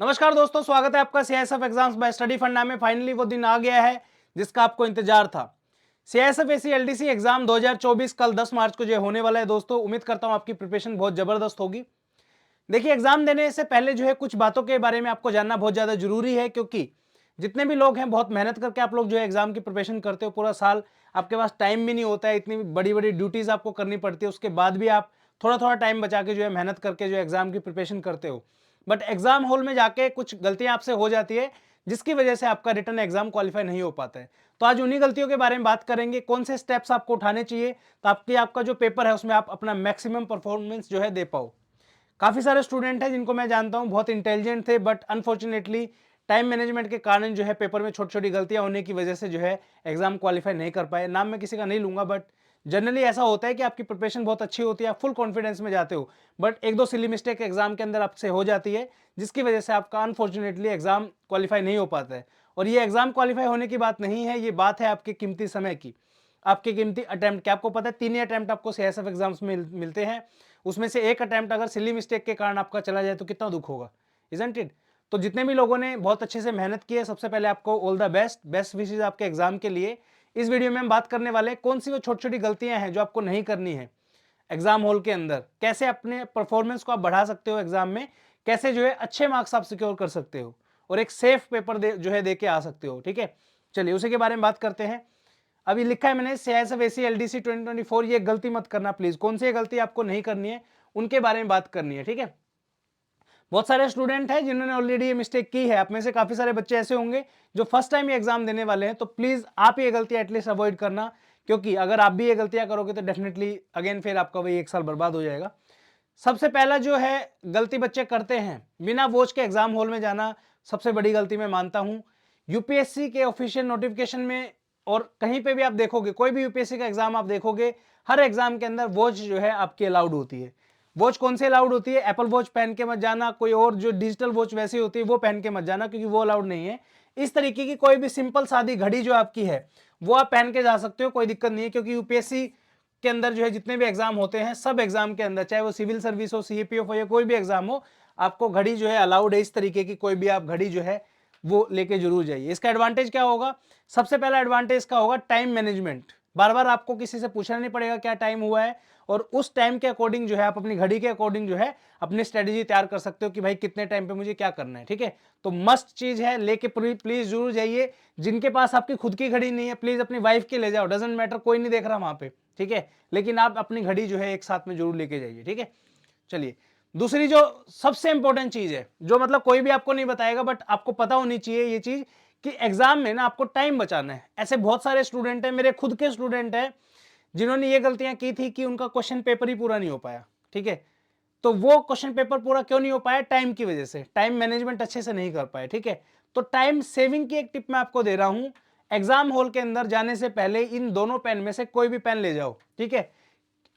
नमस्कार दोस्तों, स्वागत है आपका सीआईएसएफ एग्जाम्स बाय स्टडी फंडा में। फाइनली वो दिन आ गया है जिसका आपको इंतजार था। सीआईएसएफ एसी एलडीसी एग्जाम 2024 कल 10 मार्च को जो होने वाला है दोस्तों। उम्मीद करता हूं आपकी प्रिपरेशन बहुत जबरदस्त होगी। देखिए, एग्जाम देने से पहले जो है कुछ बातों के बारे में आपको जानना बहुत ज्यादा जरूरी है, क्योंकि जितने भी लोग हैं बहुत मेहनत करके आप लोग जो है एग्जाम की प्रिपरेशन करते हो। पूरा साल आपके पास टाइम भी नहीं होता है, इतनी बड़ी बड़ी ड्यूटीज आपको करनी पड़ती है, उसके बाद भी आप थोड़ा थोड़ा टाइम बचा के जो है मेहनत करके जो एग्जाम की प्रिपरेशन करते हो। बट एग्जाम हॉल में जाके कुछ गलतियां आपसे हो जाती है, जिसकी वजह से आपका रिटर्न एग्जाम क्वालिफाई नहीं हो पाता है। तो आज उन्हीं गलतियों के बारे में बात करेंगे, कौन से स्टेप्स आपको उठाने चाहिए ताकि आपका जो पेपर है उसमें आप अपना मैक्सिमम परफॉर्मेंस जो है दे पाओ। काफी सारे स्टूडेंट हैं जिनको मैं जानता हूं बहुत इंटेलिजेंट थे, बट अनफॉर्चुनेटली टाइम मैनेजमेंट के कारण जो है पेपर में छोटी छोटी गलतियां होने की वजह से जो है एग्जाम क्वालिफाई नहीं कर पाए। नाम मैं किसी का नहीं लूंगा, बट जनरली ऐसा होता है कि आपकी प्रिपरेशन बहुत अच्छी होती है, आप फुल कॉन्फिडेंस में जाते हो, बट एक दो सिली मिस्टेक एग्जाम के अंदर आपसे हो जाती है, जिसकी वजह से आपका अनफॉर्चुनेटली एग्जाम क्वालिफाई नहीं हो पाता है। और ये एग्जाम क्वालिफाई होने की बात नहीं है, ये बात है आपके कीमती समय की, आपके कीमती अटेम्प्ट। क्या आपको पता है 3 ही अटेम्प्ट आपको सीआईएसएफ एग्जाम्स में मिलते हैं, उसमें से एक अटेम्प्ट अगर सिली मिस्टेक के कारण आपका चला जाए तो कितना दुख होगा, इजंट इट। तो जितने भी लोगों ने बहुत अच्छे से मेहनत की है, सबसे पहले आपको all the best, best wishes आपके एग्जाम के लिए। इस वीडियो में हम बात करने वाले हैं कौन सी वो छोटी छोटी गलतियां हैं जो आपको नहीं करनी है एग्जाम हॉल के अंदर, कैसे अपने परफॉर्मेंस को आप बढ़ा सकते हो एग्जाम में, कैसे जो है अच्छे मार्क्स आप सिक्योर कर सकते हो और एक सेफ पेपर जो है दे के आ सकते हो। ठीक है, चलिए उसी के बारे में बात करते हैं। अभी लिखा है मैंने सीआईएसएफ एसी एलडीसी 2024, ये गलती मत करना प्लीज। कौन सी गलती आपको नहीं करनी है उनके बारे में बात करनी है। ठीक है, बहुत सारे स्टूडेंट हैं जिन्होंने ऑलरेडी ये मिस्टेक की है। आप में से काफी सारे बच्चे ऐसे होंगे जो फर्स्ट टाइम ये एग्जाम देने वाले हैं, तो प्लीज आप ये गलती एटलीस्ट अवॉइड करना, क्योंकि अगर आप भी ये गलतियां करोगे तो डेफिनेटली अगेन फिर आपका वही एक साल बर्बाद हो जाएगा। सबसे पहला जो है गलती बच्चे करते हैं, बिना वॉच के एग्जाम हॉल में जाना सबसे बड़ी गलती मैं मानता हूं। यूपीएससी के ऑफिशियल नोटिफिकेशन में और कहीं पे भी आप देखोगे, कोई भी यूपीएससी का एग्जाम आप देखोगे, हर एग्जाम के अंदर वॉच जो है आपकी अलाउड होती है। वॉच कौन सी अलाउड होती है? एप्पल वॉच पहन के मत जाना, कोई और जो डिजिटल वॉच वैसी होती है वो पहन के मत जाना, क्योंकि वो अलाउड नहीं है। इस तरीके की कोई भी सिंपल सादी घड़ी जो आपकी है वो आप पहन के जा सकते हो, कोई दिक्कत नहीं है। क्योंकि यूपीएससी के अंदर जो है जितने भी एग्जाम होते हैं, सब एग्जाम के अंदर, चाहे वो सिविल सर्विस हो, सीएपीएफ हो या कोई भी एग्जाम हो, आपको घड़ी जो है अलाउड है। इस तरीके की कोई भी आप घड़ी जो है वो लेके जरूर जाइए। इसका एडवांटेज क्या होगा? सबसे पहला एडवांटेज का होगा टाइम मैनेजमेंट। बार बार आपको किसी से पूछना नहीं पड़ेगा क्या टाइम हुआ है, और उस टाइम के अकॉर्डिंग जो है आप अपनी घड़ी के अकॉर्डिंग जो है अपनी स्ट्रेटेजी तैयार कर सकते हो कि भाई कितने टाइम पे मुझे क्या करना है। ठीक है, तो मस्ट चीज है, लेके प्लीज जरूर जाइए। जिनके पास आपकी खुद की घड़ी नहीं है, प्लीज अपनी वाइफ की ले जाओ, डजेंट मैटर, कोई नहीं देख रहा वहां पे। ठीक है, लेकिन आप अपनी घड़ी जो है एक साथ में जरूर लेके जाइए। ठीक है, चलिए दूसरी जो सबसे इंपॉर्टेंट चीज है, जो मतलब कोई भी आपको नहीं बताएगा बट आपको पता होनी चाहिए ये चीज, कि एग्जाम में ना आपको टाइम बचाना है। ऐसे बहुत सारे स्टूडेंट हैं, मेरे खुद के स्टूडेंट हैं, जिन्होंने ये गलतियां की थी कि उनका क्वेश्चन पेपर ही पूरा नहीं हो पाया। ठीक है, तो वो क्वेश्चन पेपर पूरा क्यों नहीं हो पाया? टाइम की वजह से, टाइम मैनेजमेंट अच्छे से नहीं कर पाए। ठीक है, तो टाइम सेविंग की एक टिप मैं आपको दे रहा हूं। एग्जाम हॉल के अंदर जाने से पहले इन दोनों पेन में से कोई भी पेन ले जाओ। ठीक है,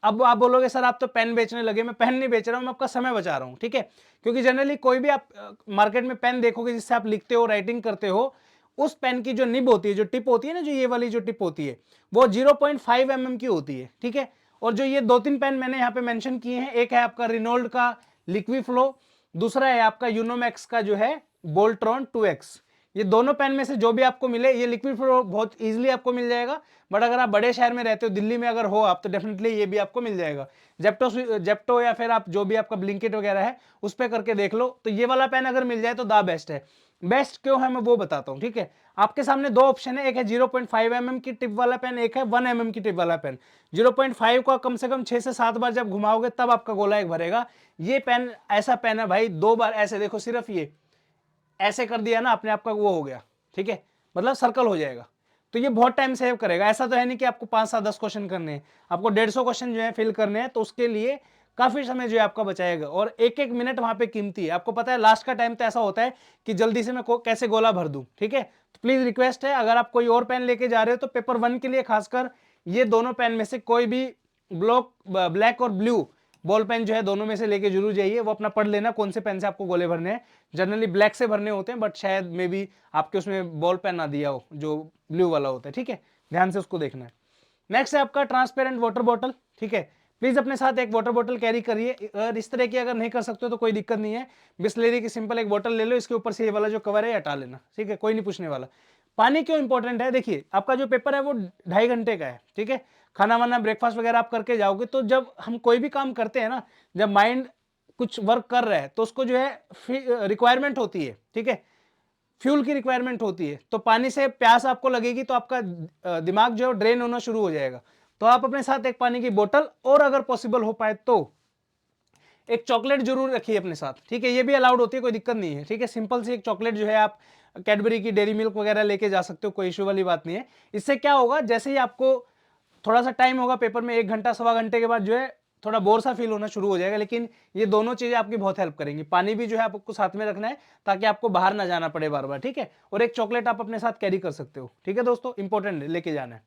अब आप बोलोगे सर आप तो पेन बेचने लगे। मैं पेन नहीं बेच रहा हूं, मैं आपका समय बचा रहा हूं। ठीक है, क्योंकि जनरली कोई भी आप मार्केट में पेन देखोगे जिससे आप लिखते हो, राइटिंग करते हो, उस पेन की जो निब होती है, जो टिप होती है ना, जो ये वाली जो टिप होती है, वो 0.5 mm की होती है। ठीक है, और जो ये 2-3 पेन मैंने यहाँ पे मेंशन किए हैं, एक है आपका रिनोल्ड का लिक्वी फ्लो, दूसरा है आपका यूनोमैक्स का जो है बोल्ट्रॉन 2X। ये दोनों पेन में से जो भी आपको मिले, ये लिक्विड फ्लो बहुत इजीली आपको मिल जाएगा, बट अगर आप बड़े शहर में रहते हो, दिल्ली में अगर हो आप, तो डेफिनेटली ये भी आपको मिल जाएगा। जेप्टो या फिर आप जो भी आपका ब्लिंकिट वगैरह है उस पर करके देख लो, तो ये वाला पेन अगर मिल जाए तो द बेस्ट है। बेस्ट क्यों है मैं वो बताता हूँ। ठीक है, आपके सामने दो ऑप्शन है, एक है 0.5 mm की टिप वाला पेन, एक है 1 mm की टिप वाला पेन। 0.5 का कम से कम 6 से 7 बार जब घुमाओगे तब आपका गोला एक भरेगा। ये पेन ऐसा पेन है भाई, 2 बार ऐसे देखो, सिर्फ ये ऐसे कर दिया ना, अपने आप का वो हो गया। ठीक है, मतलब सर्कल हो जाएगा, तो ये बहुत टाइम सेव करेगा। ऐसा तो है नहीं कि आपको 5-7-10 क्वेश्चन करने हैं, आपको 150 क्वेश्चन जो है फिल करने हैं, तो उसके लिए काफी समय जो है आपका बचाएगा, और एक एक मिनट वहां पे कीमती है। आपको पता है लास्ट का टाइम तो ऐसा होता है कि जल्दी से मैं कैसे गोला भर दूं। ठीक है, तो प्लीज रिक्वेस्ट है, अगर आप कोई और पेन लेके जा रहे हो तो पेपर 1 के लिए खासकर ये दोनों पेन में से कोई भी ब्लैक और ब्लू बॉल पेन जो है दोनों में से लेके जरूर जाइए। वो अपना पढ़ लेना कौन से पेन से आपको गोले भरने हैं। जनरली ब्लैक से भरने होते हैं, बट शायद मे बी आपके उसमें बॉल पेन ना दिया हो जो ब्लू वाला होता है। ठीक है, ध्यान से उसको देखना है। नेक्स्ट है आपका ट्रांसपेरेंट वाटर बॉटल। ठीक है, प्लीज अपने साथ एक वाटर बोतल कैरी करिए। अगर इस तरह की अगर नहीं कर सकते हो तो कोई दिक्कत नहीं है, बिस्लेरी की सिंपल एक बोतल ले लो, इसके ऊपर से ये वाला जो कवर है हटा लेना, ठीक है, कोई नहीं पूछने वाला। पानी क्यों इंपॉर्टेंट है, देखिए आपका जो पेपर है वो 2.5 घंटे का है, ठीक है, खाना वाना ब्रेकफास्ट वगैरह आप करके जाओगे, तो जब हम कोई भी काम करते हैं ना, जब माइंड कुछ वर्क कर रहा है तो उसको जो है रिक्वायरमेंट होती है, ठीक है, फ्यूल की रिक्वायरमेंट होती है। तो पानी से प्यास आपको लगेगी तो आपका दिमाग जो है ड्रेन होना शुरू हो जाएगा। तो आप अपने साथ एक पानी की बोतल और अगर पॉसिबल हो पाए तो एक चॉकलेट जरूर रखिए अपने साथ, ठीक है, ये भी अलाउड होती है, कोई दिक्कत नहीं है, ठीक है, सिंपल सी एक चॉकलेट जो है आप कैडबरी की, डेयरी मिल्क वगैरह लेके जा सकते हो, कोई इशू वाली बात नहीं है। इससे क्या होगा, जैसे ही आपको थोड़ा सा टाइम होगा पेपर में, 1 घंटा सवा घंटे के बाद जो है थोड़ा बोर सा फील होना शुरू हो जाएगा, लेकिन ये दोनों चीजें आपकी बहुत हेल्प करेंगी। पानी भी जो है आपको साथ में रखना है ताकि आपको बाहर ना जाना पड़े बार बार, ठीक है, और एक चॉकलेट आप अपने साथ कैरी कर सकते हो, ठीक है दोस्तों, इंपॉर्टेंट लेके जाना है।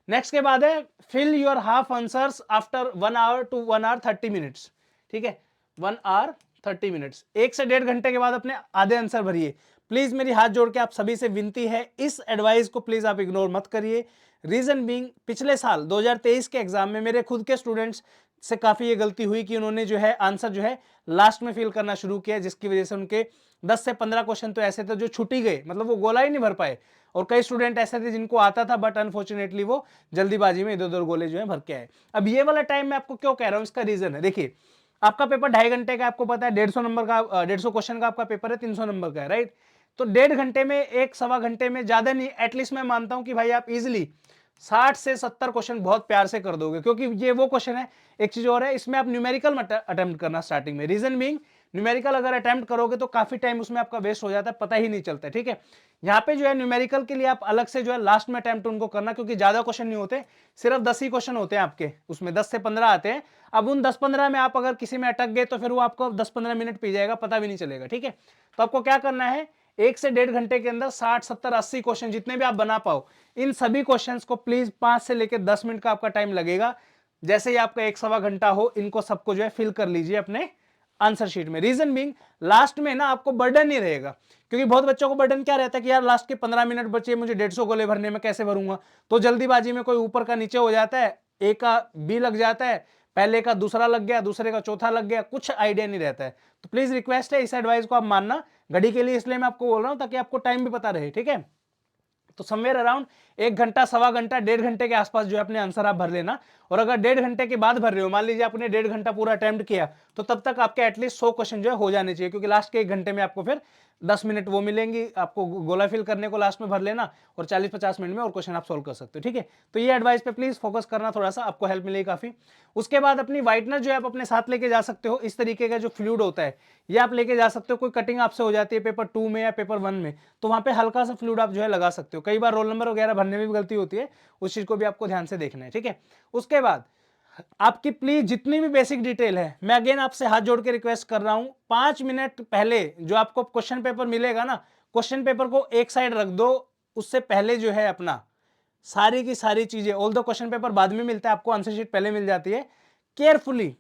नेक्स्ट के बाद है fill your half answers after 1 hour to 1 hour 30 minutes, ठीक है, 1 आवर 30 मिनट्स, 1 से 1.5 घंटे के बाद अपने आधे आंसर भरिए। प्लीज मेरी हाथ जोड़ के आप सभी से विनती है, इस एडवाइस को प्लीज आप इग्नोर मत करिए। रीजन बीइंग, पिछले साल 2023 के एग्जाम में मेरे खुद के स्टूडेंट्स से काफी ये गलती हुई कि उन्होंने जो है आंसर जो है लास्ट में फिल करना शुरू किया, जिसकी वजह से उनके 10 से 15 क्वेश्चन तो ऐसे थे जो छूट ही गए, मतलब वो गोला ही नहीं भर पाए। और कई स्टूडेंट ऐसे थे जिनको आता था बट अनफॉर्चुनेटली वो जल्दीबाजी में इधर उधर गोले जो है भर के आए। अब ये वाला टाइम मैं आपको क्यों कह रहा हूं, इसका रीजन है, देखिए आपका पेपर 2.5 घंटे का, आपको पता है 150 नंबर का, 150 क्वेश्चन का आपका पेपर है, 300 नंबर का है, राइट। तो 1.5 घंटे में, एक सवा घंटे में, ज्यादा नहीं, एटलीस्ट मैं मानता हूं कि भाई आप इजिली 60 से 70 क्वेश्चन बहुत प्यार से कर दोगे, क्योंकि ये वो क्वेश्चन है। एक चीज और है, इसमें आप न्यूमेरिकल अटेम्प्ट करना स्टार्टिंग में, रीजन बीइंग न्यूमेरिकल अगर अटेम्प्ट करोगे तो काफी टाइम उसमें आपका वेस्ट हो जाता है, पता ही नहीं चलता, ठीक है। यहाँ पे जो है न्यूमेरिकल के लिए आप अलग से जो है लास्ट में अटेम्प्ट उनको करना, क्योंकि ज्यादा क्वेश्चन नहीं होते, सिर्फ 10 ही क्वेश्चन होते हैं आपके, उसमें 10 से 15 आते हैं। अब उन 10-15 में आप अगर किसी में अटक गए तो फिर वो आपको 10-15 मिनट पी जाएगा, पता भी नहीं चलेगा, ठीक है। तो आपको क्या करना है, 1 से 1.5 घंटे के अंदर 60, 70, 80 क्वेश्चन जितने भी आप बना पाओ, इन सभी क्वेश्चंस को प्लीज 5 से लेकर 10 मिनट का आपका टाइम लगेगा। जैसे ही आपका 1 सवा घंटा हो, इनको सबको जो है फिल कर लीजिए अपने आंसर शीट में। रीजन बीइंग, लास्ट में ना आपको बर्डन नहीं रहेगा, क्योंकि बहुत बच्चों को बर्डन क्या रहता है कि यार लास्ट के 15 मिनट बचे, मुझे 150 गोले भरने में, कैसे भरूंगा। तो जल्दीबाजी में कोई ऊपर का नीचे हो जाता है, ए का बी लग जाता है, पहले का दूसरा लग गया, दूसरे का चौथा लग गया, कुछ आइडिया नहीं रहता है। तो प्लीज रिक्वेस्ट है, इस एडवाइस को आप मानना घड़ी के लिए, इसलिए मैं आपको बोल रहा हूं ताकि आपको टाइम भी पता रहे, ठीक है। तो समवेयर अराउंड 1 घंटा, सवा घंटा, 1.5 घंटे के आसपास जो है अपने आंसर आप भर लेना। और अगर 1.5 घंटे के बाद भर रहे हो, मान लीजिए आपने 1.5 घंटा पूरा अटेम्प्ट किया, तो तब तक आपके एटलीस्ट 100 क्वेश्चन जो है हो जाने चाहिए, क्योंकि लास्ट के 1 घंटे में आपको फिर 10 मिनट वो मिलेंगी, आपको गोला फिल करने को लास्ट में भर लेना, और 40-50 मिनट में और क्वेश्चन आप सोल्व कर सकते हो, ठीक है। तो ये एडवाइस पे प्लीज फोकस करना, थोड़ा सा आपको हेल्प मिलेगी काफी। उसके बाद अपनी व्हाइटनर जो है आप अपने साथ लेके जा सकते हो, इस तरीके का जो फ्लूइड होता है ये आप लेके जा सकते हो। कोई कटिंग आपसे हो जाती है पेपर 2 में या पेपर 1 में, तो वहां पे हल्का सा फ्लूइड आप जो है लगा सकते हो। कई बार रोल नंबर वगैरह भरने में भी गलती होती है, उस चीज को भी आपको ध्यान से देखना है, ठीक है। उसके बाद आपकी प्लीज जितनी भी बेसिक डिटेल है, मैं अगेन आपसे हाथ जोड़ के रिक्वेस्ट कर रहा हूं, 5 मिनट पहले जो आपको क्वेश्चन पेपर मिलेगा ना, क्वेश्चन पेपर को एक साइड रख दो, उससे पहले जो है अपना सारी की सारी चीजें, ऑल द क्वेश्चन पेपर बाद में मिलता है आपको, आंसर शीट पहले मिल जाती है, केयरफुली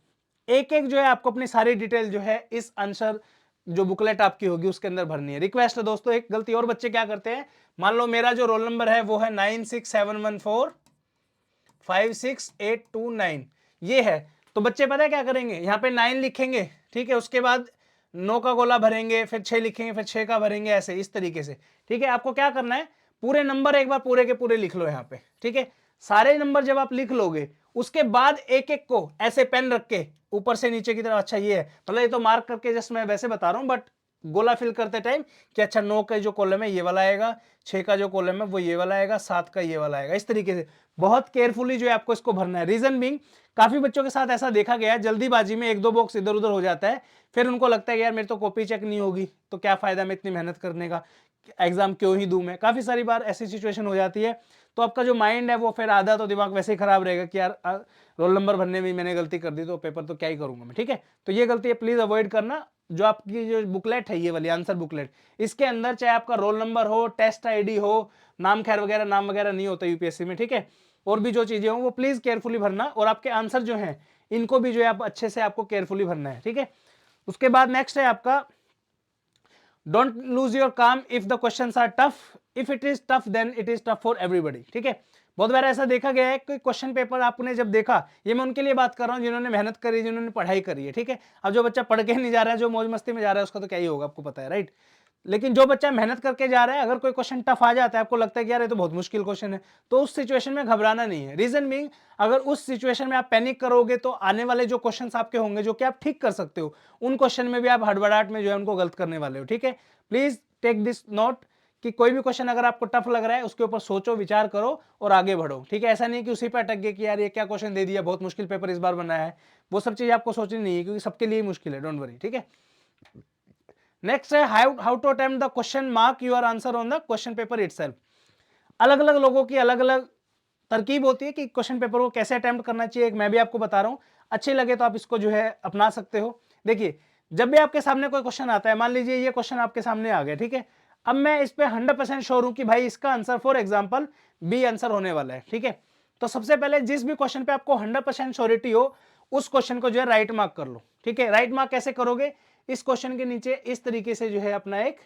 एक एक जो है आपको अपनी सारी डिटेल जो है इस आंसर जो बुकलेट आपकी होगी उसके अंदर भरनी है। रिक्वेस्ट है दोस्तों, एक गलती और बच्चे क्या करते हैं, मान लो मेरा जो रोल नंबर है वो है 9671456829, ये है, तो बच्चे पता है क्या करेंगे, यहाँ पे 9 लिखेंगे, ठीक है, उसके बाद 9 का गोला भरेंगे, फिर 6 लिखेंगे, फिर 6 का भरेंगे, ऐसे इस तरीके से, ठीक है। आपको क्या करना है, पूरे नंबर एक बार पूरे के पूरे लिख लो यहाँ पे, ठीक है। सारे नंबर जब आप लिख लोगे, उसके बाद एक एक को ऐसे पेन रख के ऊपर से नीचे की तरफ, अच्छा ये है, मतलब ये तो मार्क करके जस्ट मैं वैसे बता रहा हूं, बट गोला फिल करते टाइम कि अच्छा 9 का जो कॉलम है ये वाला आएगा, 6 का जो कॉलम है वो ये वाला आएगा, 7 का ये वाला आएगा, इस तरीके से बहुत केयरफुली जो है आपको इसको भरना है। रीजन बीइंग, काफी बच्चों के साथ ऐसा देखा गया है, जल्दीबाजी में 1-2 बॉक्स इधर उधर हो जाता है, फिर उनको लगता है कि यार मेरी तो कॉपी चेक नहीं होगी, तो क्या फायदा मैं इतनी मेहनत करने का, एग्जाम क्यों ही दूं मैं, काफी सारी बार ऐसी सिचुएशन हो जाती है। तो आपका जो माइंड है वो फिर आधा तो दिमाग वैसे ही खराब रहेगा कि यार रोल नंबर भरने में मैंने गलती कर दी तो पेपर तो क्या ही करूंगा मैं, ठीक है। तो ये गलती है प्लीज अवॉइड करना। जो आपकी जो बुकलेट है ये वाली आंसर बुकलेट, इसके अंदर चाहे आपका रोल नंबर हो, टेस्ट आईडी हो, नाम खैर वगैरह, नाम वगैरह नहीं होता यूपीएससी में, ठीक है, और भी जो चीजें हो वो प्लीज केयरफुली भरना, और आपके आंसर जो है इनको भी जो है आप अच्छे से आपको केयरफुली भरना है, ठीक है। उसके बाद नेक्स्ट है आपका, don't lose your calm if the questions are tough, if it is tough then it is tough for everybody, ठीक है। बहुत बार ऐसा देखा गया है कि क्वेश्चन पेपर आपने जब देखा, ये मैं उनके लिए बात कर रहा हूँ जिन्होंने मेहनत करी, जिन्होंने पढ़ाई करी है, ठीक है। अब जो बच्चा पढ़ के नहीं जा रहा है, जो मौज मस्ती में जा रहा है, उसका तो क्या ही होगा, आपको पता है, राइट। लेकिन जो बच्चा मेहनत करके जा रहा है, अगर कोई क्वेश्चन टफ आ जाता है, आपको लगता है कि यार ये तो बहुत मुश्किल क्वेश्चन है, तो उस सिचुएशन में घबराना नहीं है। रीजन बीइंग, अगर उस सिचुएशन में आप पैनिक करोगे तो आने वाले जो क्वेश्चंस आपके होंगे जो कि आप ठीक कर सकते हो, उन क्वेश्चन में भी आप हड़बड़ाहट में जो है उनको गलत करने वाले हो, ठीक है। प्लीज टेक दिस नोट कि कोई भी क्वेश्चन अगर आपको टफ लग रहा है, उसके ऊपर सोचो, विचार करो और आगे बढ़ो, ठीक है। ऐसा नहीं कि उसी पर अटक गए कि यार ये क्या क्वेश्चन दे दिया, बहुत मुश्किल पेपर इस बार बनाया है। वो सब चीज आपको सोचनी नहीं है, क्योंकि सबके लिए मुश्किल है, डोंट वरी, ठीक है। नेक्स्ट है how to attempt the question, mark your answer on the question paper itself. अलग अलग लोगों की अलग अलग तरकीब होती है कि क्वेश्चन पेपर को कैसे अटेम्प्ट करना चाहिए, मैं भी आपको बता रहा हूं। अच्छे लगे तो आप इसको जो है अपना सकते हो। देखिए, जब भी आपके सामने कोई क्वेश्चन आता है, मान लीजिए ये क्वेश्चन आपके सामने आ गया, ठीक है। अब मैं इस पे 100% श्योर हूं कि भाई इसका answer for example B answer होने वाला है, ठीक है। तो सबसे पहले जिस भी क्वेश्चन पे आपको 100% श्योरिटी हो, उस क्वेश्चन को जो है राइट मार्क कर लो, ठीक है। राइट मार्क कैसे करोगे, इस क्वेश्चन के नीचे इस तरीके से जो है अपना एक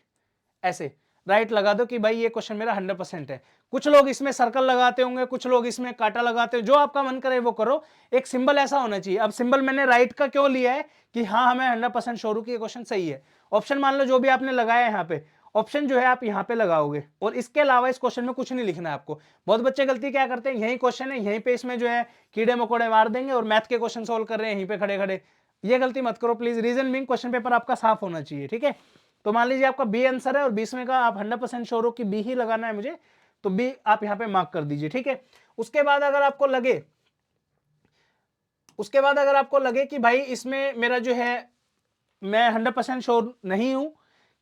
ऐसे राइट लगा दो कि भाई ये क्वेश्चन मेरा 100% है। कुछ लोग इसमें सर्कल लगाते होंगे, कुछ लोग इसमें कांटा लगाते हो, जो आपका मन करे वो करो। एक सिंबल ऐसा होना चाहिए। अब सिंबल मैंने राइट का क्यों लिया है कि हाँ हमें 100% श्योर हूं कि ये क्वेश्चन सही है। ऑप्शन मान लो जो भी आपने लगाया है यहाँ पे, ऑप्शन जो है आप यहाँ पे लगाओगे, और इसके अलावा इस क्वेश्चन में कुछ नहीं लिखना है आपको। बहुत बच्चे गलती क्या करते हैं, यही क्वेश्चन है, यहीं पे इसमें जो है कीड़े मकोड़े मार देंगे और मैथ के क्वेश्चन सोल्व कर रहे हैं यहीं पे खड़े खड़े। ये गलती मत करो please. Reason being, question paper आपका साफ होना चाहिए, ठीक है। तो मान लीजिए आपका बी आंसर है और 20 में का आप 100% श्योर हो कि बी ही लगाना है मुझे, तो बी आप यहाँ पे मार्क कर दीजिए, ठीक है। उसके बाद अगर आपको लगे कि भाई इसमें मेरा जो है मैं 100% श्योर नहीं हूं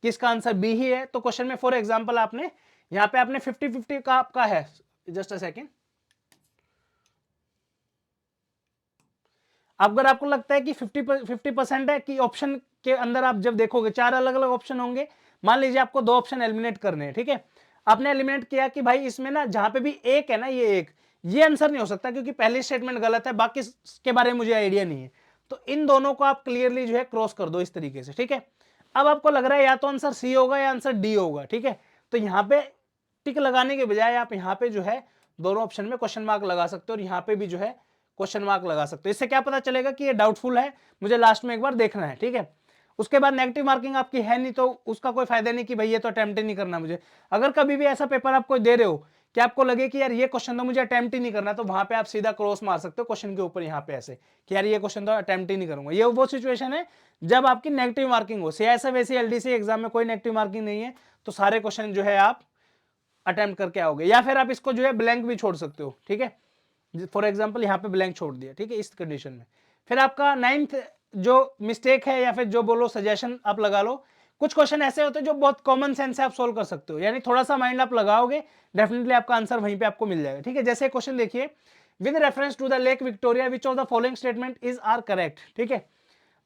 कि इसका आंसर बी ही है, तो क्वेश्चन में फॉर एग्जांपल आपने यहाँ पे आपने 50-50 का आपका है, जस्ट अ सेकेंड। अगर आपको लगता है कि 50% है कि ऑप्शन के अंदर आप जब देखोगे 4 अलग अलग ऑप्शन होंगे, मान लीजिए आपको 2 ऑप्शन एलिमिनेट करने हैं, ठीक है। आपने एलिमिनेट किया कि भाई इसमें ना जहां पे भी एक है ना, ये आंसर नहीं हो सकता क्योंकि पहली स्टेटमेंट गलत है, बाकी के बारे में मुझे आइडिया नहीं है। तो इन दोनों को आप क्लियरली जो है क्रॉस कर दो इस तरीके से, ठीक है। अब आपको लग रहा है या तो आंसर सी होगा या आंसर डी होगा, ठीक है। तो यहाँ पे टिक लगाने के बजाय आप यहाँ पे जो है दोनों ऑप्शन में क्वेश्चन मार्क लगा सकते हो और यहाँ पे भी जो है क्वेश्चन मार्क लगा सकते हो। इससे क्या पता चलेगा कि ये डाउटफुल है, मुझे लास्ट में एक बार देखना है, ठीक है। उसके बाद नेगेटिव मार्किंग आपकी है नहीं तो उसका कोई फायदा नहीं कि भाई ये तो अटेम्प्ट ही नहीं करना मुझे। अगर कभी भी ऐसा पेपर आप कोई दे रहे हो कि आपको लगे कि यार ये क्वेश्चन तो मुझे अटेम्प्ट ही नहीं करना, तो वहां पे आप सीधा क्रॉस मार सकते हो क्वेश्चन के ऊपर यहाँ पे ऐसे कि यार ये क्वेश्चन तो अटेम्प्ट ही नहीं करूंगा। ये वो सिचुएशन है जब आपकी नेगेटिव मार्किंग हो। सीआईएसएफ वैसे एलडीसी एग्जाम में कोई नेगेटिव मार्किंग नहीं है, तो सारे क्वेश्चन जो है आप अटेम्प्ट करके आओगे, या फिर आप इसको जो है ब्लैंक भी छोड़ सकते हो, ठीक है। फॉर एग्जाम्पल यहाँ पे ब्लैंक छोड़ दिया, ठीक है, इस कंडीशन में। फिर आपका 9th जो मिस्टेक है या फिर जो बोलो सजेशन आप लगा लो, कुछ क्वेश्चन ऐसे होते हैं जो बहुत कॉमन सेंस से आप सोल्व कर सकते हो, यानी थोड़ा सा माइंड आप लगाओगे डेफिनेटली आपका आंसर वहीं पे आपको मिल जाएगा, ठीक है। जैसे क्वेश्चन देखिए, with reference to the lake Victoria which of the following statement is are correct, ठीक है।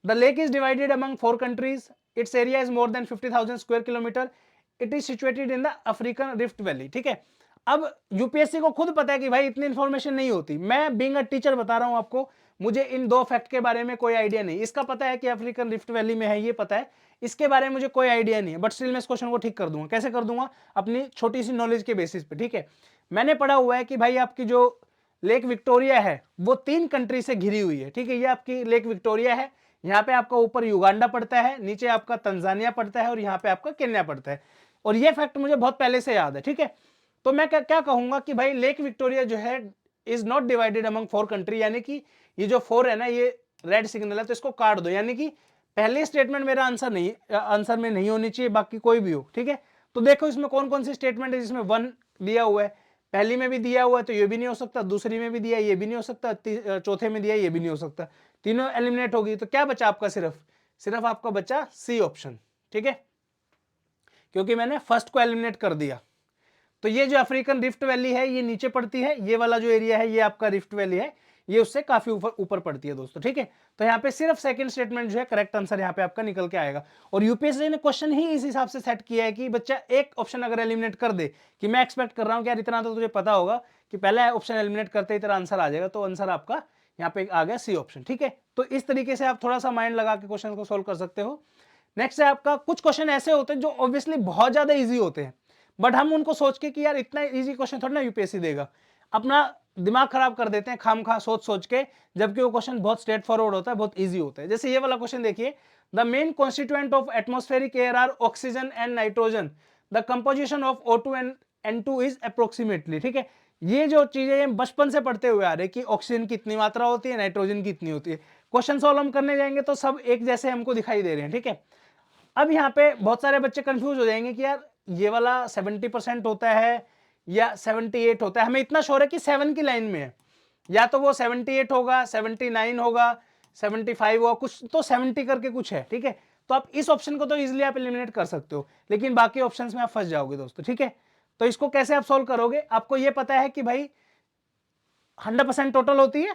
The lake is divided among 4 countries, its area is more than 50,000 square kilometre, it is situated in the African Rift Valley, ठीक है। अब UPSC को खुद पता है कि भाई इतनी इंफॉर्मेशन नहीं होती, मैं बीइंग अ टीचर बता रहा हूं आपको, मुझे इन 2 फैक्ट के बारे में कोई आइडिया नहीं। इसका पता है कि अफ्रीकन रिफ्ट वैली में है, ये पता है, इसके बारे में मुझे कोई आइडिया नहीं है, बट स्टिल मैं इस क्वेश्चन को ठीक कर दूंगा। कैसे कर दूंगा, अपनी छोटी सी नॉलेज के बेसिस पे, ठीक है। मैंने पढ़ा हुआ है कि भाई आपकी जो लेक विक्टोरिया है वो 3 कंट्री से घिरी हुई है, ठीक है। ये आपकी लेक विक्टोरिया है, यहाँ पे आपका ऊपर युगांडा पड़ता है, नीचे आपका तंजानिया पड़ता है और यहाँ पे आपका केन्या पड़ता है, और ये फैक्ट मुझे बहुत पहले से याद है, ठीक है। तो मैं क्या कहूंगा कि भाई लेक विक्टोरिया जो है is not divided among 4 country, यानी कि ये जो 4 है ना, ये रेड सिग्नल है, तो इसको काट दो, यानी कि पहली स्टेटमेंट मेरा आंसर में नहीं होनी चाहिए, बाकी कोई भी हो, ठीक है। तो देखो इसमें कौन कौन सी स्टेटमेंट है जिसमें 1 दिया हुआ है, पहली में भी दिया हुआ है तो ये भी नहीं हो सकता, दूसरी में भी दिया ये भी नहीं हो सकता, चौथे में दिया ये भी नहीं हो सकता, तीनों एलिमिनेट होगी। तो क्या बचा आपका, सिर्फ आपका बचा सी ऑप्शन, ठीक है, क्योंकि मैंने फर्स्ट को एलिमिनेट कर दिया। तो ये जो अफ्रीकन रिफ्ट वैली है ये नीचे पड़ती है, ये वाला जो एरिया है ये आपका रिफ्ट वैली है, ये उससे काफी ऊपर पड़ती है दोस्तों, ठीक है। तो यहाँ पे सिर्फ सेकंड स्टेटमेंट जो है करेक्ट आंसर यहाँ पे आपका निकल के आएगा। और यूपीएससी ने क्वेश्चन ही इस हिसाब से सेट किया है कि बच्चा एक ऑप्शन अगर एलिमिनेट कर दे, कि मैं एक्सपेक्ट कर रहा हूँ कि यार इतना तो तुझे पता होगा कि पहला ऑप्शन एलिमिनेट करते ही तेरा आंसर आ जाएगा, तो आंसर आपका यहाँ पे आ गया सी ऑप्शन, ठीक है। तो इस तरीके से आप थोड़ा सा माइंड लगा के क्वेश्चन को सोल्व कर सकते हो। नेक्स्ट है आपका, कुछ क्वेश्चन ऐसे होते हैं जो ऑब्वियसली बहुत ज्यादा ईजी होते हैं, बट हम उनको सोच के कि यार इतना इजी क्वेश्चन थोड़ा ना यूपीएससी देगा। अपना दिमाग खराब कर देते हैं खामखा सोच सोच के, जबकि वो क्वेश्चन बहुत स्ट्रेट फॉरवर्ड होता है, बहुत ईजी होता है। जैसे ये वाला क्वेश्चन देखिए, the main constituent of atmospheric air are oxygen and nitrogen, the composition of O2 and N2 is approximately. ठीक है, ये जो चीजें हम बचपन से पढ़ते हुए आ रहे कि ऑक्सीजन की इतनी मात्रा होती है, नाइट्रोजन की इतनी होती है। क्वेश्चन सॉल्व हम करने जाएंगे तो सब एक जैसे हमको दिखाई दे रहे हैं। ठीक है, अब यहाँ पे बहुत सारे बच्चे कंफ्यूज हो जाएंगे कि यार ये वाला 70% होता है या 78 होता है। हमें इतना श्योर है कि 7 की लाइन में है, या तो वो 78 होगा, 79 होगा, 75 होगा, कुछ तो 70 करके कुछ है। ठीक है, तो आप इस ऑप्शन को तो इजिली आप एलिमिनेट कर सकते हो, लेकिन बाकी ऑप्शंस में आप फंस जाओगे दोस्तों। ठीक है, तो इसको कैसे आप सोल्व करोगे? आपको ये पता है कि भाई 100% टोटल होती है,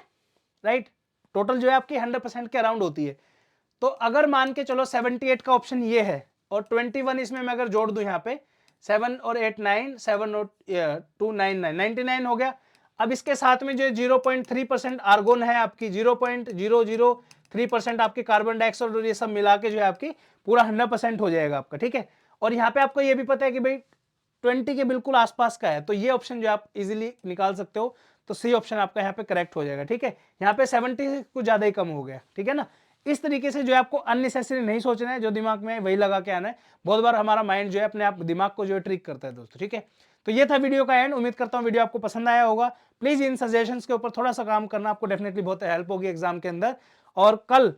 राइट? टोटल जो है आपकी 100% के अराउंड होती है। तो अगर मान के चलो 78 का ऑप्शन ये है और 21 इसमें मैं अगर जोड़ दूं यहाँ पे, 7 और 8 9, 7 और 2 9 9, 99 हो गया। अब इसके साथ में जो 0.3% आर्गोन है आपकी, 0.003% आपकी कार्बन डाइऑक्साइड, और ये सब मिला के जो है आपकी पूरा 100% हो जाएगा आपका। ठीक है, और यहाँ पे आपको ये भी पता है कि भाई 20 के बिल्कुल आसपास का है, तो ये ऑप्शन जो आप इजीली निकाल सकते हो। तो सी ऑप्शन आपका यहाँ पे करेक्ट हो जाएगा। ठीक है, यहाँ पे 70 से कुछ ज्यादा ही कम हो गया। ठीक है ना, इस तरीके से जो है आपको अननेसेसरी नहीं सोचना है, जो दिमाग में वही लगा के आना है। बहुत बार हमारा माइंड जो है अपने आप दिमाग को जो है ट्रिक करता है दोस्तों। ठीक है, तो ये था वीडियो का एंड। उम्मीद करता हूँ वीडियो आपको पसंद आया होगा। प्लीज इन सजेशंस के ऊपर थोड़ा सा काम करना, आपको डेफिनेटली बहुत हेल्प होगी एग्जाम के अंदर। और कल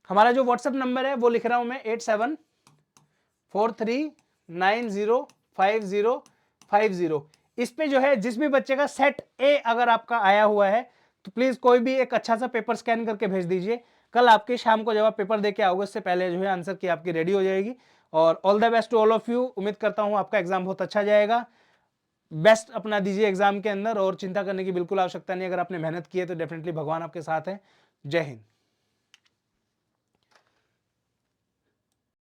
हमारा जो व्हाट्सएप नंबर है वो लिख रहा हूं मैं 8743905050। इस पे जो है जिस भी बच्चे का सेट ए अगर आपका आया हुआ है तो प्लीज कोई भी एक अच्छा सा पेपर स्कैन करके भेज दीजिए। कल आपके शाम को जब आप पेपर देके आओगे उससे पहले जो है आंसर की आपकी रेडी हो जाएगी। और all the best to all of you. उम्मीद करता हूं आपका एग्जाम बहुत अच्छा जाएगा। बेस्ट अपना दीजिए एग्जाम के अंदर, और चिंता करने की बिल्कुल आवश्यकता नहीं। अगर आपने मेहनत की है तो डेफिनेटली भगवान आपके साथ है। जय हिंद।